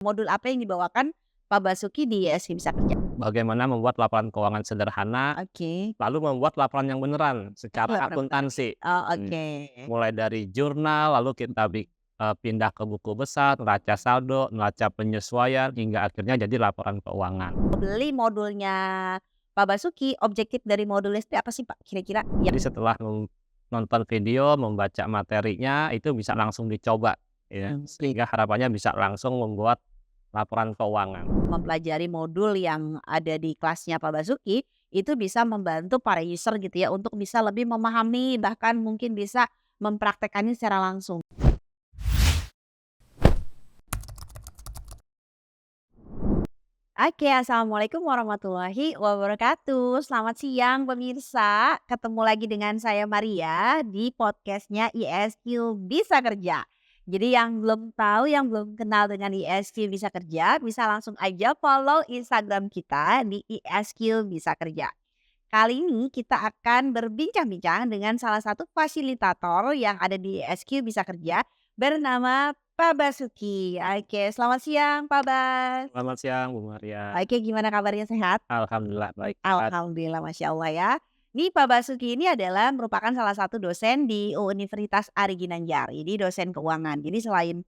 Modul apa yang dibawakan Pak Basuki di ISG Bisa Kerja? Bagaimana membuat laporan keuangan sederhana, Oke. lalu membuat laporan yang beneran secara Laporan beneran. akuntansi. Oh, Mmm, oke. mulai dari jurnal, lalu kita pindah ke buku besar, neraca saldo, neraca penyesuaian, hingga akhirnya jadi laporan keuangan. Beli modulnya Pak Basuki, objektif dari modulnya itu apa sih, Pak, kira-kira? Jadi setelah nonton video, membaca materinya, itu bisa langsung dicoba ya, Oke. sehingga harapannya bisa langsung membuat laporan keuangan. Mempelajari modul yang ada di kelasnya Pak Basuki, itu bisa membantu para user gitu ya, untuk bisa lebih memahami, bahkan mungkin bisa mempraktekkannya secara langsung. Oke, assalamualaikum warahmatullahi wabarakatuh. Selamat siang pemirsa. Ketemu lagi dengan saya Maria di podcastnya ISQ Bisa Kerja. Jadi yang belum tahu, yang belum kenal dengan ISQ Bisa Kerja, bisa langsung aja follow Instagram kita di ISQ Bisa Kerja. Kali ini kita akan berbincang-bincang dengan salah satu fasilitator yang ada di ISQ Bisa Kerja bernama Pak Basuki. Oke, selamat siang Pak Bas. Selamat siang Bu Maria. Oke, gimana kabarnya, sehat? Alhamdulillah baik, sehat. Alhamdulillah, Masya Allah ya. Nih Pak Basuki ini adalah merupakan salah satu dosen di Universitas Ari Ginanjar. Ini dosen keuangan. Jadi selain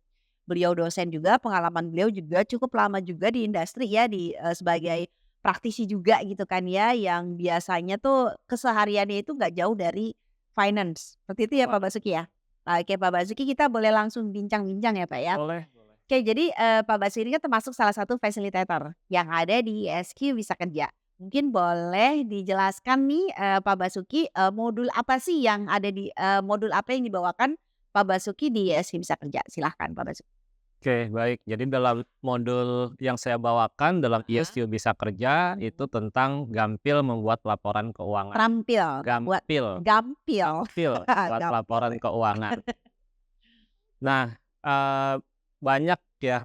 beliau dosen juga, pengalaman beliau juga cukup lama juga di industri ya, sebagai praktisi juga gitu kan ya, yang biasanya tuh kesehariannya itu nggak jauh dari finance. Seperti itu ya Pak Wah, Basuki ya? Oke Pak Basuki, kita boleh langsung bincang-bincang ya Pak ya? boleh boleh. Oke, jadi, Pak Basri ini kan termasuk salah satu fasilitator yang ada di ISQ Bisa Kerja. Mungkin boleh dijelaskan nih, Pak Basuki, modul apa sih yang ada modul apa yang dibawakan Pak Basuki di ISQ Bisa Kerja? Silahkan Pak Basuki. Oke, baik. Jadi dalam modul yang saya bawakan dalam Heeh. ISQ Bisa Kerja itu tentang gampil membuat laporan keuangan. Terampil buat Gampil, gampil. gampil buat laporan keuangan. Nah, banyak ya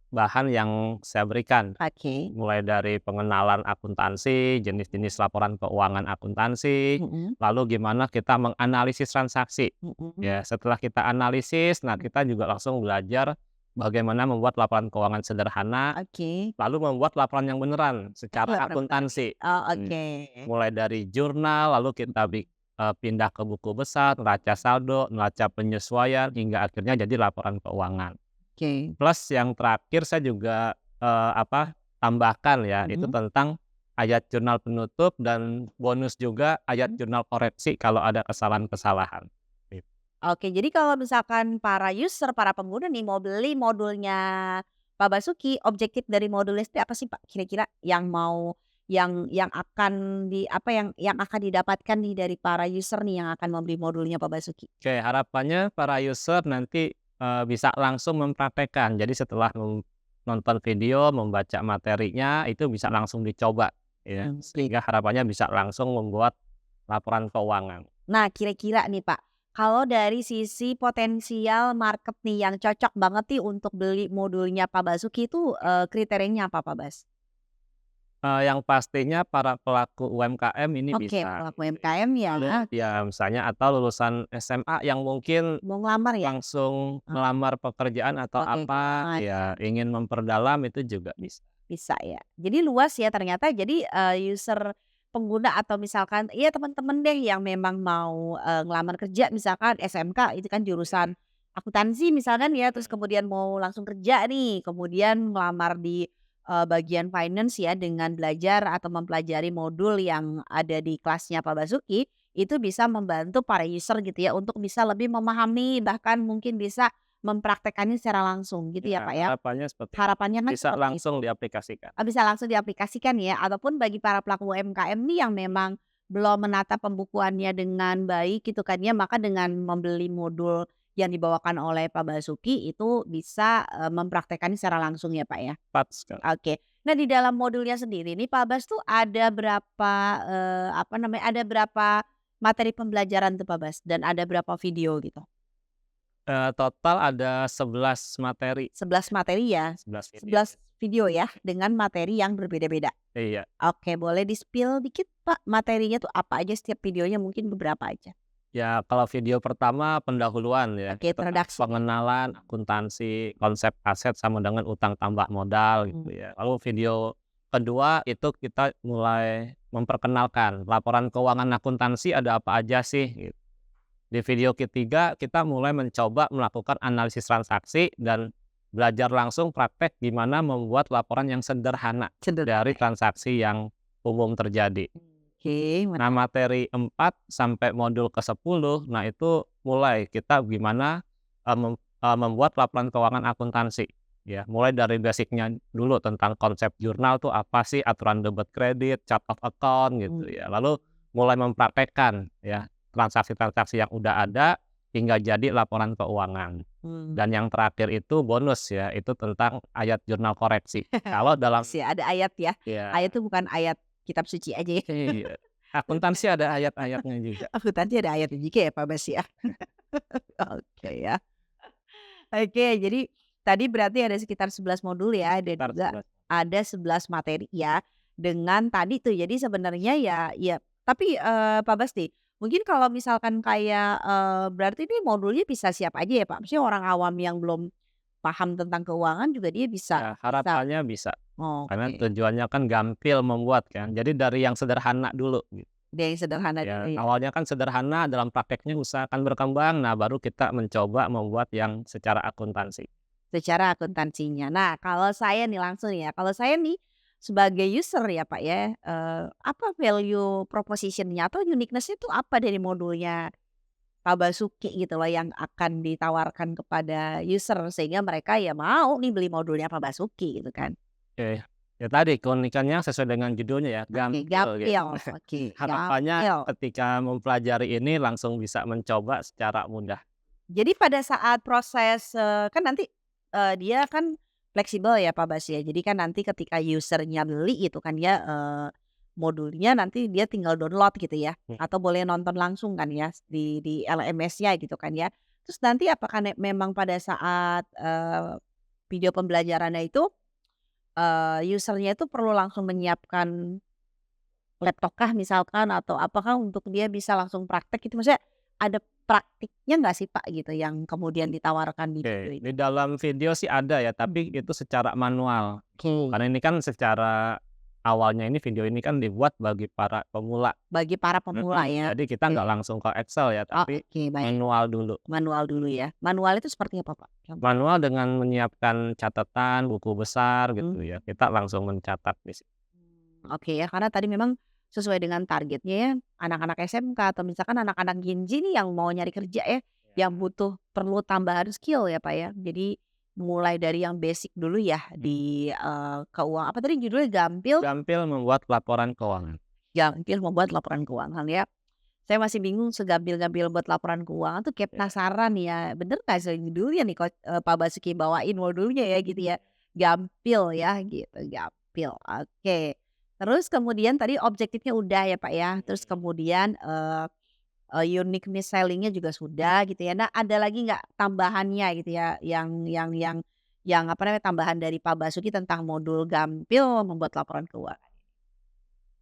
bahan yang saya berikan, Oke. mulai dari pengenalan akuntansi, jenis-jenis laporan keuangan akuntansi, Mhm, lalu gimana kita menganalisis transaksi. mhm. Ya, setelah kita analisis, nah kita juga langsung belajar bagaimana membuat laporan keuangan sederhana, Oke. lalu membuat laporan yang beneran secara Laporan beneran. akuntansi. Oh, Mmm, oke. mulai dari jurnal, lalu kita pindah ke buku besar, neraca saldo, neraca penyesuaian, hingga akhirnya jadi laporan keuangan. Oke. Plus yang terakhir saya juga, tambahkan ya, itu Mhm. tentang ayat jurnal penutup dan bonus juga ayat jurnal koreksi kalau ada kesalahan-kesalahan. Oke, jadi kalau misalkan para user, para pengguna nih mau beli modulnya Pak Basuki, objektif dari modulnya itu apa sih, Pak, kira-kira yang mau yang akan yang akan didapatkan nih dari para user nih yang akan membeli modulnya Pak Basuki? Oke, harapannya para user nanti, bisa langsung mempraktekkan. Jadi setelah nonton video, membaca materinya, itu bisa langsung dicoba ya, Oke. sehingga harapannya bisa langsung membuat laporan keuangan. Nah, kira-kira nih, Pak, kalau dari sisi potensial market nih yang cocok banget nih untuk beli modulnya Pak Basuki itu, kriterianya apa, Pak Bas? Yang pastinya para pelaku UMKM ini Oke, bisa pelaku gitu ya. UMKM ya, Lalu ya misalnya atau lulusan SMA yang mungkin mau ngelamar ya? langsung Ah, melamar pekerjaan atau oke. apa, ya ingin memperdalam itu juga bisa. Bisa ya. Jadi luas ya ternyata, jadi, user pengguna atau misalkan ya teman-teman deh yang memang mau, ngelamar kerja misalkan SMK itu kan jurusan akuntansi misalkan ya, terus kemudian mau langsung kerja nih, kemudian melamar di, bagian finance ya dengan belajar atau mempelajari modul yang ada di kelasnya Pak Basuki, itu bisa membantu para user gitu ya untuk bisa lebih memahami, bahkan mungkin bisa mempraktekkannya secara langsung gitu ya, Ya Pak, ya? harapannya seperti itu, Harapannya kan bisa seperti itu. langsung diaplikasikan. Bisa langsung diaplikasikan ya, ataupun bagi para pelaku UMKM nih yang memang belum menata pembukuannya dengan baik gitu kan ya, maka dengan membeli modul yang dibawakan oleh Pak Basuki itu bisa, mempraktekkannya secara langsung ya, Pak, ya? Tepat sekali. Oke. Nah, di dalam modulnya sendiri nih Pak Bas tuh ada berapa, ada berapa materi pembelajaran tuh Pak Bas? Dan ada berapa video gitu? Total ada 11 materi, 11 materi ya? 11 video. 11 video ya, dengan materi yang berbeda-beda? Iya. Oke, boleh di-spill dikit, Pak, materinya tuh apa aja setiap videonya, mungkin beberapa aja? Ya kalau video pertama pendahuluan ya, Oke, tentang introduksi. pengenalan akuntansi, konsep aset sama dengan utang tambah modal gitu Mmm. ya. Lalu video kedua itu kita mulai memperkenalkan laporan keuangan akuntansi ada apa aja sih gitu. Di video ketiga kita mulai mencoba melakukan analisis transaksi dan belajar langsung praktek gimana membuat laporan yang sederhana dari Sederhana. transaksi yang umum terjadi. Oke, Nah, materi 4 sampai modul ke-10, nah itu mulai kita gimana, membuat laporan keuangan akuntansi, ya. Mulai dari basic-nya dulu tentang konsep jurnal tuh apa sih, aturan debit kredit, chart of account gitu ya. Lalu mulai mempraktekkan ya, transaksi-transaksi yang udah ada hingga jadi laporan keuangan. mmm. Dan yang terakhir itu bonus ya, itu tentang ayat jurnal koreksi. Kalau dalam Sih ada ayat ya. ya Ayat itu bukan ayat kitab suci aja ya. iya, akuntansi ada ayat-ayatnya juga. Akuntansi ada ayatnya juga ya Pak Bas ya? Oke ya. Oke, jadi tadi berarti ada sekitar 11 modul ya, dan Sekitar juga 11. ada 11 materi ya, dengan tadi tuh jadi sebenarnya ya tapi, Pak Bas nih, mungkin kalau misalkan kayak, berarti ini modulnya bisa siapa aja ya Pak? Maksudnya orang awam yang belum paham tentang keuangan juga dia bisa Ya, bisa harapannya bisa, karena oke, tujuannya kan gampil membuat kan, jadi dari yang sederhana dulu gitu. dia yang sederhana dulu Ya, ya, awalnya kan sederhana, dalam prakteknya usahakan berkembang, nah baru kita mencoba membuat yang secara akuntansi. secara akuntansinya. Nah kalau saya nih langsung ya, kalau saya nih sebagai user ya Pak ya, apa value proposition-nya atau uniqueness-nya itu apa dari modulnya Pak Basuki gitu loh yang akan ditawarkan kepada user sehingga mereka ya mau nih beli modulnya Pak Basuki gitu kan. Oke, ya tadi keunikannya sesuai dengan judulnya ya, Oke, gampil gitu. gapil, oke, Harapannya gapil. ketika mempelajari ini langsung bisa mencoba secara mudah. Jadi pada saat proses, kan nanti, dia kan fleksibel ya Pak Bas ya. Jadi kan nanti ketika user-nya beli itu kan ya, modulnya nanti dia tinggal download gitu ya, Hmm. atau boleh nonton langsung kan ya di LMS-nya gitu kan ya. Terus nanti apakah memang pada saat, video pembelajarannya itu, user-nya itu perlu langsung menyiapkan laptop kah misalkan atau apakah untuk dia bisa langsung praktek gitu? Maksudnya ada praktiknya nggak sih Pak gitu yang kemudian ditawarkan di video Oke, itu? di dalam video sih ada ya, tapi itu secara manual. Oke, Karena ini kan secara awalnya ini video ini kan dibuat bagi para pemula. bagi para pemula ya? Jadi kita Oke. nggak langsung ke Excel ya, Oh tapi oke baik, manual dulu. manual dulu ya. Manual itu seperti apa Pak? Manual dengan menyiapkan catatan, buku besar Mmm, gitu ya, kita langsung mencatat di situ. oke ya karena tadi memang sesuai dengan targetnya ya, anak-anak SMK atau misalkan anak-anak Gen Z nih yang mau nyari kerja ya, yang butuh perlu tambahan skill ya Pak ya. Jadi mulai dari yang basic dulu ya di, apa tadi judulnya gampil Gampil membuat laporan keuangan. gampil membuat laporan keuangan ya. Saya masih bingung segampil-gampil buat laporan keuangan tuh kayak Ya, penasaran ya, bener nggak sih judulnya nih Pak Basuki bawain modulnya ya gitu ya, gampil ya gitu, gampil, oke. Terus kemudian tadi objektifnya udah ya Pak ya, terus kemudian, uniqueness selling-nya juga sudah gitu ya. Nah ada lagi nggak tambahannya gitu ya yang apa namanya, tambahan dari Pak Basuki tentang modul gampil membuat laporan keuangan?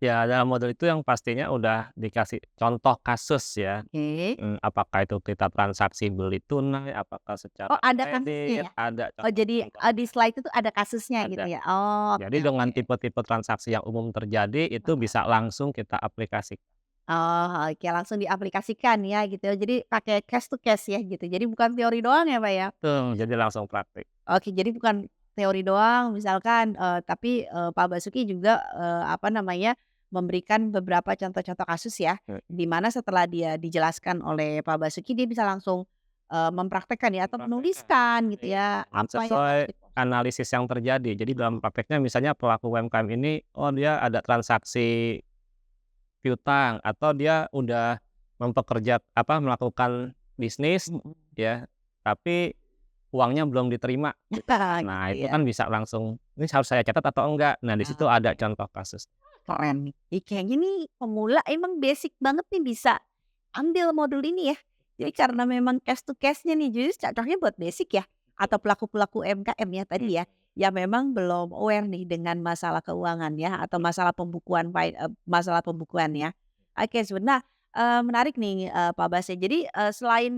ya dalam modul itu yang pastinya udah dikasih contoh kasus ya, Oke. apakah itu kita transaksi beli tunai, apakah Oh secara ada kasusnya kredit, ya? ada Oh jadi, contoh-contoh. di slide itu ada kasusnya gitu Ada. ya? Oh, Jadi oke dengan oke. tipe-tipe transaksi yang umum terjadi itu bisa langsung kita aplikasikan. Oh, oke langsung diaplikasikan ya gitu ya. Jadi pakai case to case ya gitu. Jadi bukan teori doang ya, Pak, ya? Betul, jadi langsung praktik. Oke jadi bukan teori doang misalkan, tapi, Pak Basuki juga, apa namanya, memberikan beberapa contoh-contoh kasus ya, di mana setelah dia dijelaskan oleh Pak Basuki dia bisa langsung, mempraktekkan ya atau Mempraktekkan. menuliskan gitu Iya, ya, dan apa yang harus sesuai diproses. analisis yang terjadi. Jadi dalam prakteknya misalnya pelaku UMKM ini, oh dia ada transaksi piutang atau dia udah melakukan bisnis Mhm. ya, tapi uangnya belum diterima. Gitu Nah, itu ya. kan bisa langsung, "Ini harus saya catat atau enggak?" Nah, di situ ada Oke. contoh kasus. Keren nih. Ih, kayaknya nih pemula emang basic banget nih bisa ambil modul ini ya. Jadi karena memang case to case-nya nih, jadi cocoknya buat basic ya? Atau pelaku-pelaku UMKM ya tadi ya, yang memang belum aware nih dengan masalah keuangan ya, atau masalah pembukuan masalah pembukuan ya. Oke, Menarik nih, Pak Bas ya. Jadi, selain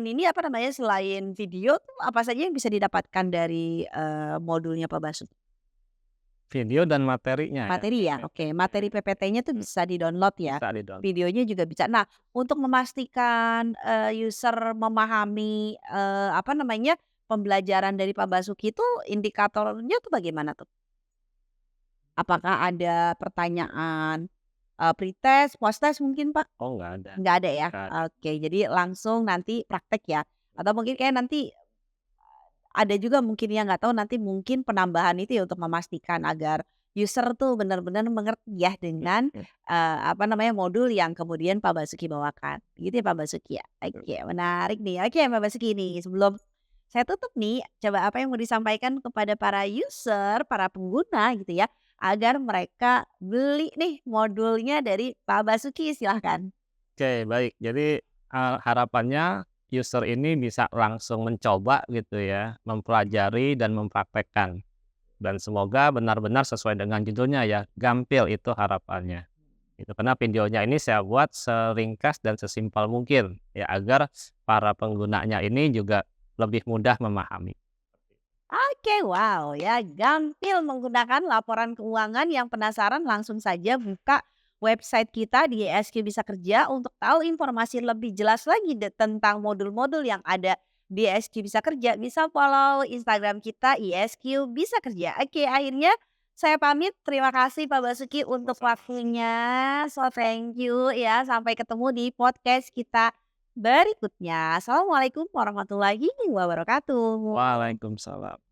ini, apa namanya, selain video tuh apa saja yang bisa didapatkan dari, modulnya Pak Bas? Video dan materinya ya, Materi ya? Oke, PPT-nya materi PPT-nya tuh mhm, bisa di-download ya? bisa di-download. Videonya juga bisa. Nah, untuk memastikan, user memahami, apa namanya, pembelajaran dari Pak Basuki itu indikatornya tuh bagaimana tuh? Apakah ada pertanyaan, pretest, posttest mungkin, Pak? Oh nggak ada Nggak ada ya? nggak ada. Oke, jadi langsung nanti praktek ya? Atau mungkin kayak nanti ada juga mungkin yang nggak tahu nanti mungkin penambahan itu ya untuk memastikan agar user tuh benar-benar mengerti ya dengan, Mhm, apa namanya, modul yang kemudian Pak Basuki bawakan. Gitu ya Pak Basuki ya? betul. Oke, menarik nih. Oke Pak Basuki nih, sebelum saya tutup nih, coba apa yang mau disampaikan kepada para user, para pengguna gitu ya, agar mereka beli nih modulnya dari Pak Basuki, silahkan. Oke, baik. Jadi, harapannya user ini bisa langsung mencoba gitu ya, mempelajari dan mempraktekkan. Dan semoga benar-benar sesuai dengan judulnya ya, gampil itu harapannya. Itu karena videonya ini saya buat seringkas dan sesimpel mungkin, ya agar para penggunanya ini juga lebih mudah memahami. Oke, wow ya, gampil menggunakan laporan keuangan. Yang penasaran langsung saja buka website kita di ISQ Bisa Kerja untuk tahu informasi lebih jelas lagi tentang modul-modul yang ada di ISQ Bisa Kerja. Bisa follow Instagram kita ISQ Bisa Kerja. Oke, akhirnya saya pamit. Terima kasih Pak Basuki untuk waktunya. So thank you ya. Sampai ketemu di podcast kita berikutnya. Assalamualaikum warahmatullahi wabarakatuh. Waalaikumsalam.